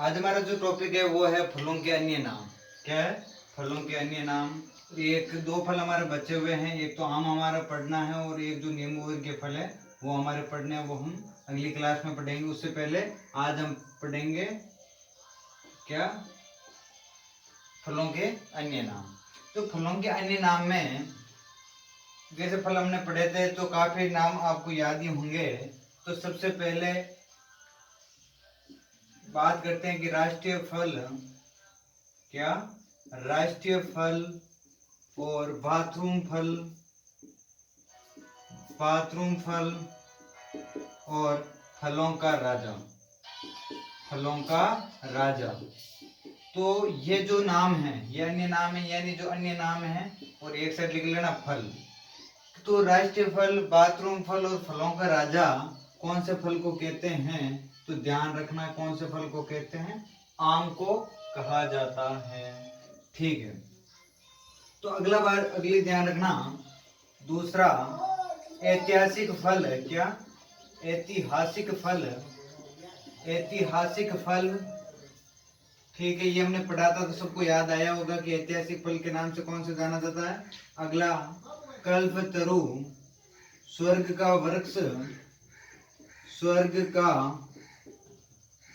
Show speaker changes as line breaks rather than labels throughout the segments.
आज हमारा जो टॉपिक है वो है फलों के अन्य नाम। क्या है? फलों के अन्य नाम। एक दो फल हमारे बचे हुए हैं, एक तो आम हमारा पढ़ना है और एक जो नींबू वर्ग के फल है वो हमारे पढ़ने हैं, वो हम अगली क्लास में पढ़ेंगे। उससे पहले आज हम पढ़ेंगे क्या? फलों के अन्य नाम। तो फलों के अन्य नाम में जैसे फल हमने पढ़े थे तो काफी नाम आपको याद ही होंगे। तो सबसे पहले बात करते हैं कि राष्ट्रीय फल क्या? राष्ट्रीय फल और बाथरूम फल, बाथरूम फल और फलों का राजा, फलों का राजा। तो ये जो नाम है ये अन्य नाम है, यानी जो अन्य नाम है। और एक साइड लिख लेना फल। तो राष्ट्रीय फल, बाथरूम फल और फलों का राजा कौन से फल को कहते हैं? तो ध्यान रखना, कौन से फल को कहते हैं? आम को कहा जाता है। ठीक है। तो अगला बार अगली ध्यान रखना, दूसरा ऐतिहासिक फल है। क्या? ऐतिहासिक फल, ऐतिहासिक फल। ठीक है, ये हमने पढ़ा था तो सबको याद आया होगा कि ऐतिहासिक फल के नाम से कौन से जाना जाता है। अगला कल्पतरु, स्वर्ग का वृक्ष, स्वर्ग का,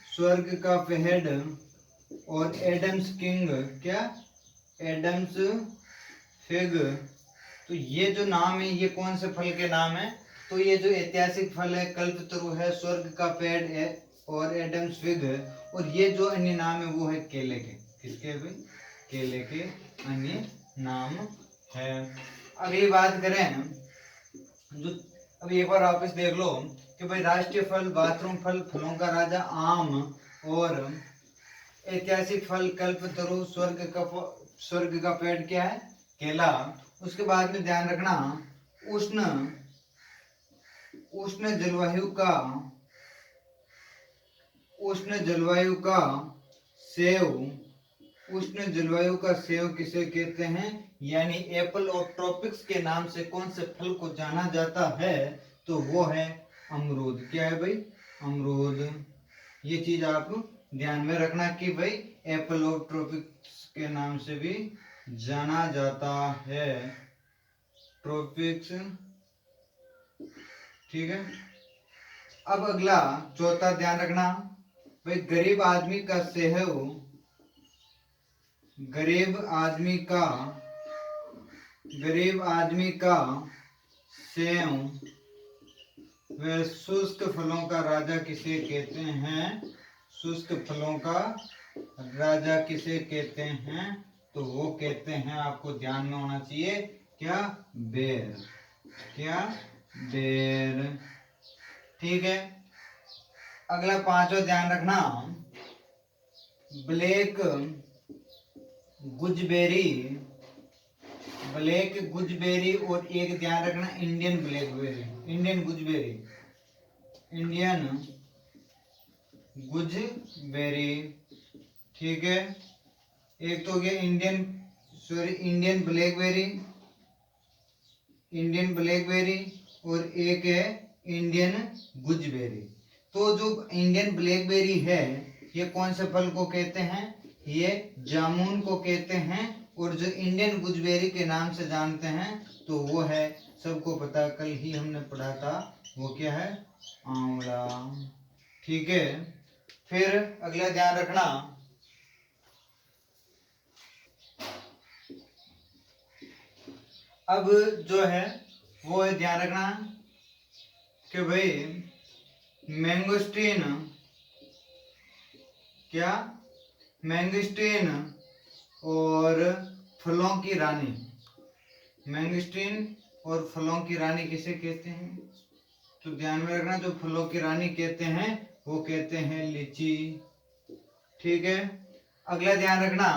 स्वर्ग का पेड़ और एडम्स किंग। क्या? Adam's fig. तो ये जो नाम है ये कौन से फल के नाम है? तो ये जो ऐतिहासिक फल है कल्पतरु है, स्वर्ग का पेड़ है और एडम्स फिग है। और ये जो अन्य नाम है वो है केले के। किसके भाई? केले के अन्य नाम है। अगली बात करें जो, अभी एक बार वापस देख लो कि भाई राष्ट्रीय फल, बाथरूम फल, फलों का राजा आम और ऐतिहासिक फल कल्पतरु, स्वर्ग का पेड़ क्या है? केला। उसके बाद में ध्यान रखना उष्ण, उष्ण जलवायु का, उष्ण जलवायु का सेव, उष्ण जलवायु का सेव किसे कहते हैं? यानी एप्पल और ट्रॉपिक्स के नाम से कौन से फल को जाना जाता है? तो वो है अमरूद। क्या है भाई? अमरूद। ये चीज आप ध्यान में रखना कि भाई एप्पल और ट्रॉपिक्स के नाम से भी जाना जाता है, ट्रॉपिक्स। ठीक है। अब अगला चौथा ध्यान रखना भाई, गरीब आदमी का सेव, गरीब आदमी का, गरीब आदमी का सेव व शुष्क फलों का राजा किसे कहते हैं? शुष्क फलों का राजा किसे कहते हैं? तो वो कहते हैं, आपको ध्यान में होना चाहिए क्या? बेर। क्या? बेर। ठीक है। अगला पांचवा ध्यान रखना, ब्लैक गुजबेरी, ब्लैक गुजबेरी और एक ध्यान रखना Indian blackberry, Indian gooseberry, Indian gooseberry. ठीक है। एक तो हो गया Indian, sorry Indian blackberry, Indian blackberry और एक है इंडियन गुजबेरी। तो जो इंडियन ब्लैकबेरी है ये कौन से फल को कहते हैं? ये जामुन को कहते हैं। और जो इंडियन गुजबेरी के नाम से जानते हैं तो वो है, सबको पता, कल ही हमने पढ़ा था, वो क्या है? आंवला। ठीक है। फिर अगला ध्यान रखना, अब जो है वो है ध्यान रखना कि भाई मैंगोस्टीन, क्या? मैंगोस्टीन और फलों की रानी, मैंगोस्टीन और फलों की रानी किसे कहते हैं? तो ध्यान में रखना, जो फलों की रानी कहते हैं वो कहते हैं लीची। ठीक है। अगला ध्यान रखना,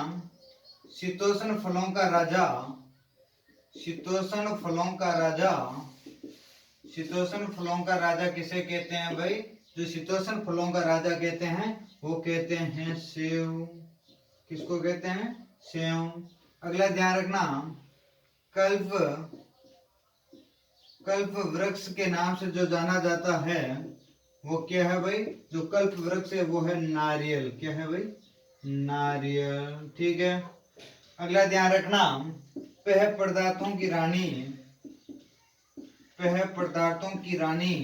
शीतोष्ण फलों का राजा, शीतोष्ण फलों का राजा, शीतोष्ण फलों का राजा किसे कहते हैं भाई? जो शीतोष्ण फलों का राजा कहते हैं वो कहते हैं सेव। किसको कहते हैं? सेव। अगला ध्यान रखना, कल्प, कल्प वृक्ष के नाम से जो जाना जाता है, वो क्या है भाई, जो कल्प वृक्ष है वो है नारियल। क्या है भाई, नारियल। ठीक है, अगला ध्यान रखना, पेय पदार्थों की रानी, पेय पदार्थों की रानी,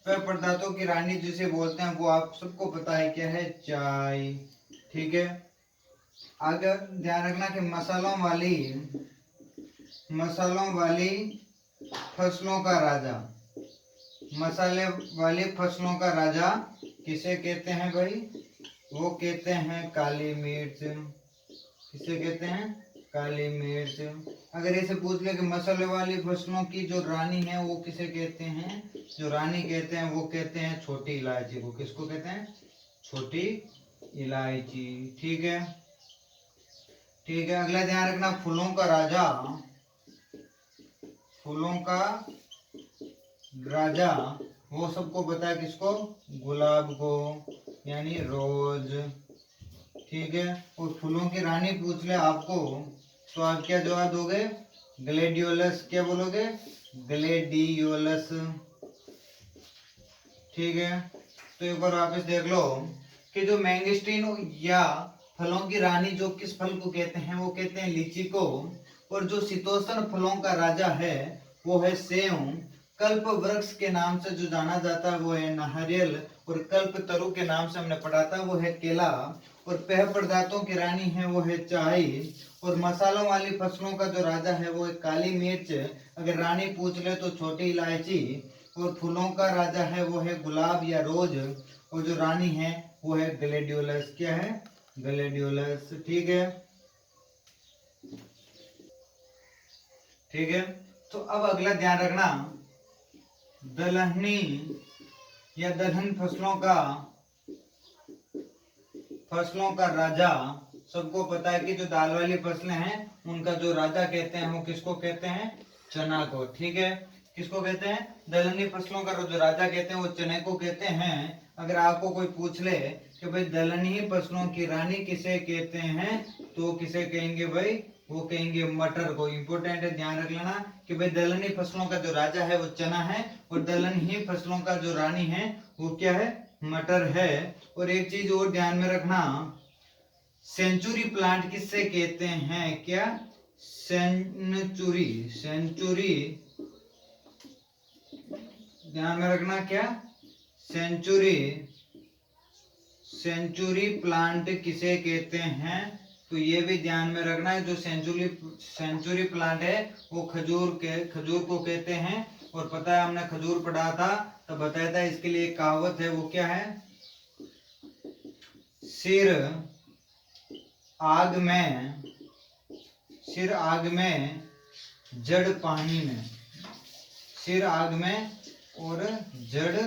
पेय पदार्थों की रानी जिसे बोलते हैं वो आप सबको पता है क्या है, चाय। ठीक है, आगे ध्यान रखना कि मसालों वाली फसलों का राजा, मसाले वाली फसलों का राजा किसे कहते हैं भाई, वो कहते हैं काली मिर्च। किसे कहते हैं, काली मिर्च। अगर ऐसे पूछ ले कि मसाले वाली फसलों की जो रानी है वो किसे कहते हैं, जो रानी कहते हैं वो कहते हैं छोटी इलायची को। किसको कहते हैं, छोटी इलायची। ठीक है, ठीक है, अगला ध्यान रखना, फूलों का राजा, फूलों का राजा वो सबको पता है किसको, गुलाब को, यानी रोज। ठीक है, और फूलों की रानी पूछ ले आपको तो आप क्या जवाब दोगे, ग्लेडियोलस। क्या बोलोगे, ग्लेडियोलस। ठीक है, तो एक बार वापस देख लो कि जो मैंगोस्टीन या फलों की रानी जो किस फल को कहते हैं, वो कहते हैं लीची को। और जो शीतोष्ण फलों का राजा है वो है सेब। कल्प वृक्ष के नाम से जो जाना जाता है वो है नारियल। और कल्प तरु के नाम से हमने पढ़ा था वो है केला। और पेय पदार्थों की रानी है वो है चाय। और मसालों वाली फसलों का जो राजा है वो है काली मिर्च, अगर रानी पूछ ले तो छोटी इलायची। और फूलों का राजा है वो है गुलाब या रोज। और जो रानी है वो है ग्लेडियोलस। क्या है, ग्लेडियोलस। ठीक है, ठीक है, तो अब अगला ध्यान रखना, दलहनी या दलहन फसलों का राजा सबको पता है कि जो दाल वाली फसलें हैं उनका जो राजा कहते हैं वो किसको कहते हैं, चना को। ठीक है, किसको कहते हैं, दलहनी फसलों का जो राजा कहते हैं वो चने को कहते हैं। अगर आपको कोई पूछ ले कि भाई दलहनी फसलों की रानी किसे कहते हैं, तो किसे कहेंगे भाई, वो कहेंगे मटर को। इंपॉर्टेंट है, ध्यान रख लेना कि भाई दलहनी फसलों का जो राजा है वो चना है और दलहनी फसलों का जो रानी है वो क्या है, मटर है। और एक चीज और ध्यान में रखना, सेंचुरी प्लांट किससे कहते हैं, क्या, सेंचुरी, सेंचुरी, ध्यान में रखना, क्या, सेंचुरी, सेंचुरी प्लांट किसे कहते हैं, तो ये भी ध्यान में रखना है। जो सेंचुरी प्लांट है वो खजूर को कहते हैं। और पता है हमने खजूर पढ़ा था तो बताया था, इसके लिए एक कहावत है वो क्या है, सिर आग में, सिर आग में जड़ पानी में, सिर आग में और जड़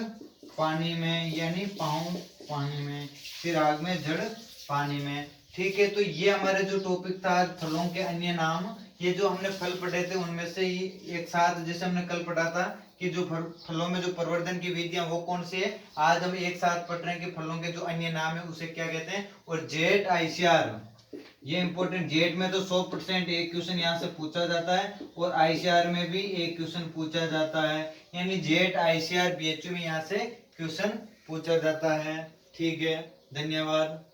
पानी में, यानी पाँव पानी में, सिर आग में जड़ पानी में। ठीक है, तो ये हमारे जो टॉपिक था फलों के अन्य नाम, ये जो हमने फल पढ़े थे उनमें से ही एक साथ, जैसे हमने कल पढ़ा था कि जो फलों में जो प्रवर्धन की विधियां वो कौन सी है, आज हम एक साथ पढ़ रहे हैं कि फलों के जो अन्य नाम है उसे क्या कहते हैं। और जेट आईसीआर, ये इंपॉर्टेंट, जेट में तो 100% एक क्वेश्चन यहाँ से पूछा जाता है और आईसीआर में भी एक क्वेश्चन पूछा जाता है, यानी जेट आईसीआर बीएचयू में यहाँ से क्वेश्चन पूछा जाता है। ठीक है, धन्यवाद।